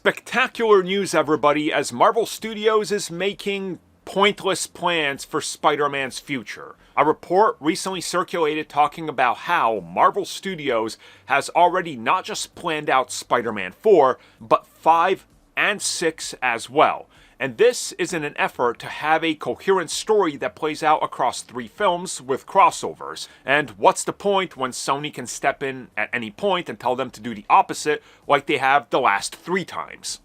Spectacular news, everybody, as Marvel Studios is making pointless plans for Spider-Man's future. A report recently circulated talking about how Marvel Studios has already not just planned out Spider-Man 4, but 5 and 6 as well. And this is in an effort to have a coherent story that plays out across 3 films with crossovers. And what's the point when Sony can step in at any point and tell them to do the opposite like they have the last 3 times?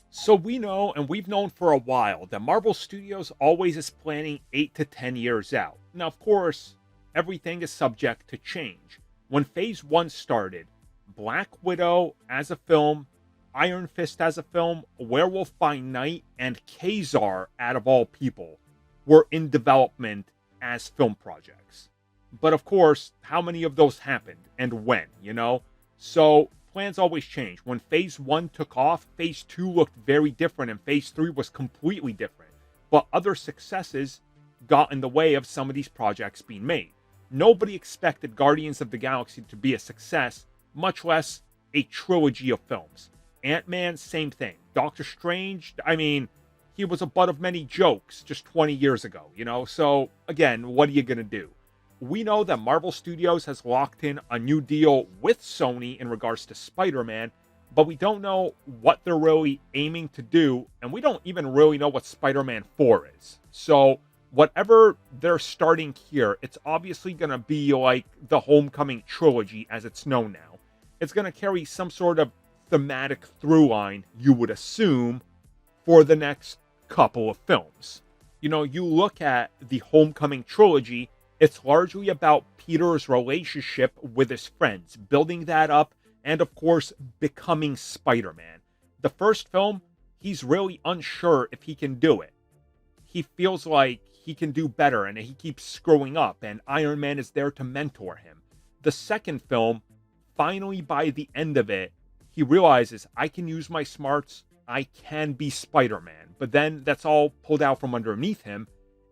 So we know, and we've known for a while, that Marvel Studios always is planning 8 to 10 years out. Now, of course, everything is subject to change. When Phase 1 started, Black Widow as a film, Iron Fist as a film, Werewolf by Night, and Kazar, out of all people, were in development as film projects. But of course, how many of those happened and when, So plans always change. When Phase 1 took off, Phase 2 looked very different and Phase 3 was completely different. But other successes got in the way of some of these projects being made. Nobody expected Guardians of the Galaxy to be a success, much less a trilogy of films. Ant-Man, same thing. Doctor Strange, he was a butt of many jokes just 20 years ago, So, again, what are you going to do? We know that Marvel Studios has locked in a new deal with Sony in regards to Spider-Man, but we don't know what they're really aiming to do, and we don't even really know what Spider-Man 4 is. So, whatever they're starting here, it's obviously going to be like the Homecoming trilogy as it's known now. It's going to carry some sort of thematic through line, you would assume, for the next couple of films. You look at the Homecoming trilogy, it's largely about Peter's relationship with his friends, building that up, and of course, becoming Spider-Man. The first film, he's really unsure if he can do it. He feels like he can do better, and he keeps screwing up, and Iron Man is there to mentor him. The second film, finally, by the end of it, he realizes, I can use my smarts, I can be Spider-Man. But then that's all pulled out from underneath him,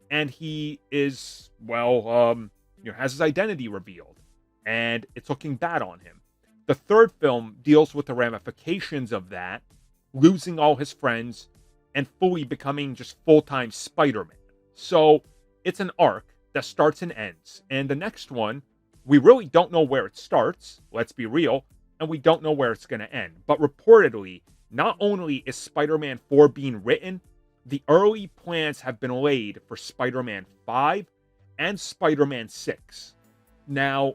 and he is, has his identity revealed, and it's looking bad on him. The third film deals with the ramifications of that, losing all his friends, and fully becoming just full-time Spider-Man. So, it's an arc that starts and ends, and the next one, we really don't know where it starts, let's be real, and we don't know where it's going to end. But reportedly, not only is Spider-Man 4 being written, the early plans have been laid for Spider-Man 5 and Spider-Man 6. Now,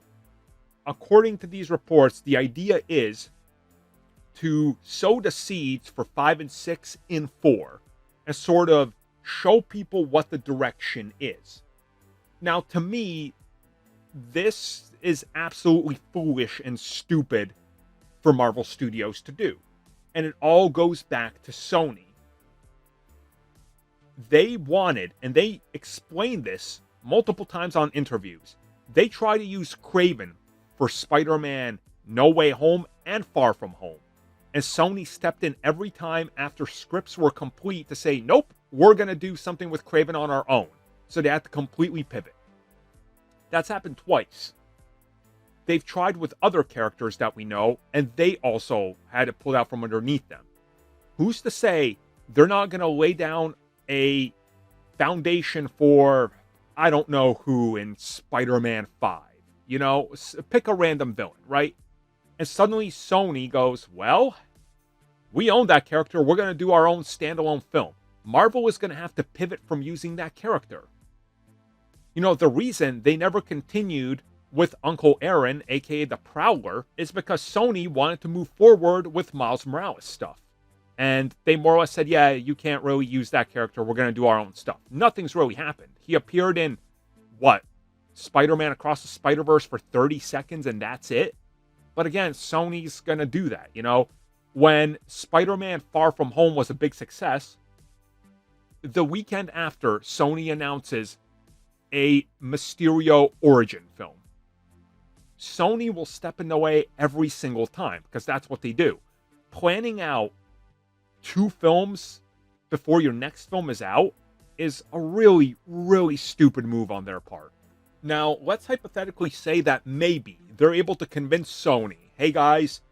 according to these reports, the idea is to sow the seeds for 5 and 6 in 4 and sort of show people what the direction is. Now, to me, this is absolutely foolish and stupid for Marvel Studios to do. And it all goes back to Sony. They wanted, and they explained this multiple times on interviews, they try to use Kraven for Spider-Man No Way Home and Far From Home. And Sony stepped in every time after scripts were complete to say, nope, we're going to do something with Kraven on our own. So they had to completely pivot. That's happened twice. They've tried with other characters that we know, and they also had it pulled out from underneath them. Who's to say they're not going to lay down a foundation for, I don't know who, in Spider-Man 5? Pick a random villain, right? And suddenly Sony goes, well, we own that character, we're going to do our own standalone film. Marvel is going to have to pivot from using that character. The reason they never continued with Uncle Aaron, aka the Prowler, is because Sony wanted to move forward with Miles Morales stuff. And they more or less said, yeah, you can't really use that character, we're going to do our own stuff. Nothing's really happened. He appeared in, Spider-Man Across the Spider-Verse for 30 seconds and that's it? But again, Sony's going to do that, When Spider-Man Far From Home was a big success, the weekend after, Sony announces a Mysterio origin film. Sony will step in the way every single time, because that's what they do. Planning out 2 films before your next film is out is a really, really stupid move on their part. Now, let's hypothetically say that maybe they're able to convince Sony, hey guys,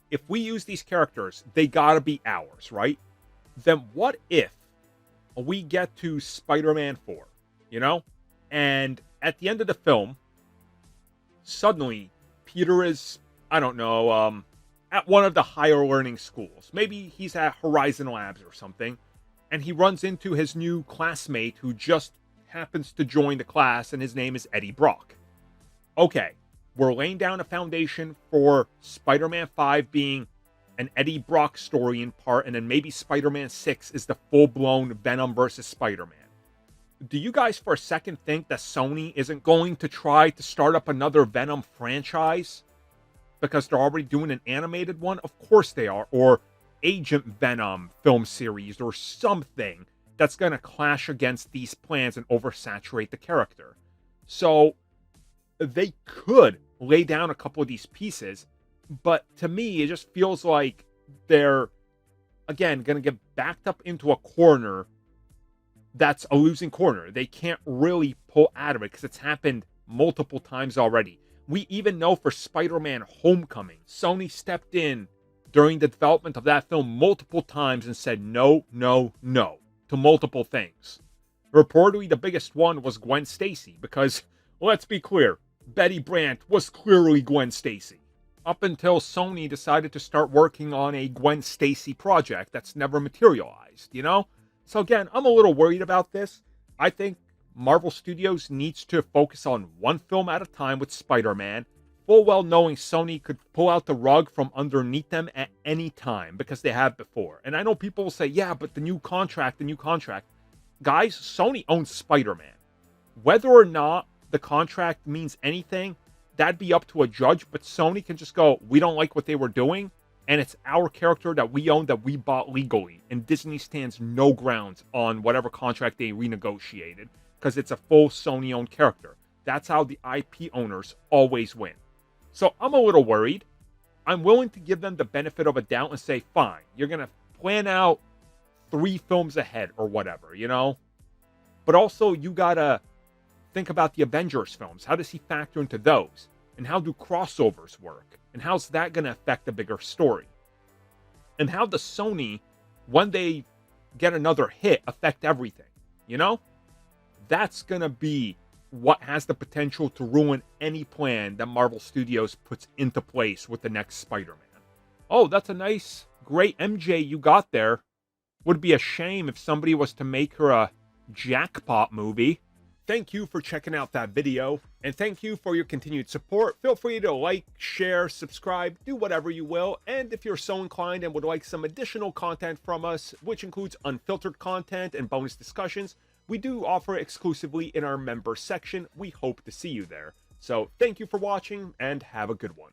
if we use these characters, they gotta be ours, right? Then what if we get to Spider-Man 4, you know? And at the end of the film, suddenly Peter is, I don't know, at one of the higher learning schools. Maybe he's at Horizon Labs or something, and he runs into his new classmate who just happens to join the class, and his name is Eddie Brock. Okay, we're laying down a foundation for Spider-Man 5 being an Eddie Brock story in part, and then maybe Spider-Man 6 is the full-blown Venom versus Spider-Man. Do you guys for a second think that Sony isn't going to try to start up another Venom franchise? Because they're already doing an animated one? Of course they are. Or Agent Venom film series or something that's going to clash against these plans and oversaturate the character. So they could lay down a couple of these pieces, but to me, it just feels like they're, again, going to get backed up into a corner that's a losing corner. They can't really pull out of it because it's happened multiple times already. We even know for Spider-Man Homecoming, Sony stepped in during the development of that film multiple times and said no, no, no to multiple things. Reportedly, the biggest one was Gwen Stacy because, let's be clear, Betty Brant was clearly Gwen Stacy. Up until Sony decided to start working on a Gwen Stacy project that's never materialized, you know? So again, I'm a little worried about this. I think Marvel Studios needs to focus on one film at a time with Spider-Man, full well knowing Sony could pull out the rug from underneath them at any time because they have before. And I know people will say, yeah, but the new contract. Guys, Sony owns Spider-Man. Whether or not the contract means anything, that'd be up to a judge, but Sony can just go, we don't like what they were doing, and it's our character that we own that we bought legally, and Disney stands no grounds on whatever contract they renegotiated, because it's a full Sony-owned character. That's how the IP owners always win. So I'm a little worried. I'm willing to give them the benefit of a doubt and say, fine, you're going to plan out 3 films ahead or whatever, you know? But also, you got to think about the Avengers films. How does he factor into those? And how do crossovers work? And how's that going to affect the bigger story? And how does Sony, when they get another hit, affect everything? You know? That's going to be what has the potential to ruin any plan that Marvel Studios puts into place with the next Spider-Man. Oh, that's a nice, great MJ you got there. Would be a shame if somebody was to make her a jackpot movie. Thank you for checking out that video, and thank you for your continued support. Feel free to like, share, subscribe, do whatever you will, and if you're so inclined and would like some additional content from us, which includes unfiltered content and bonus discussions, we do offer exclusively in our member section. We hope to see you there. So thank you for watching, and have a good one.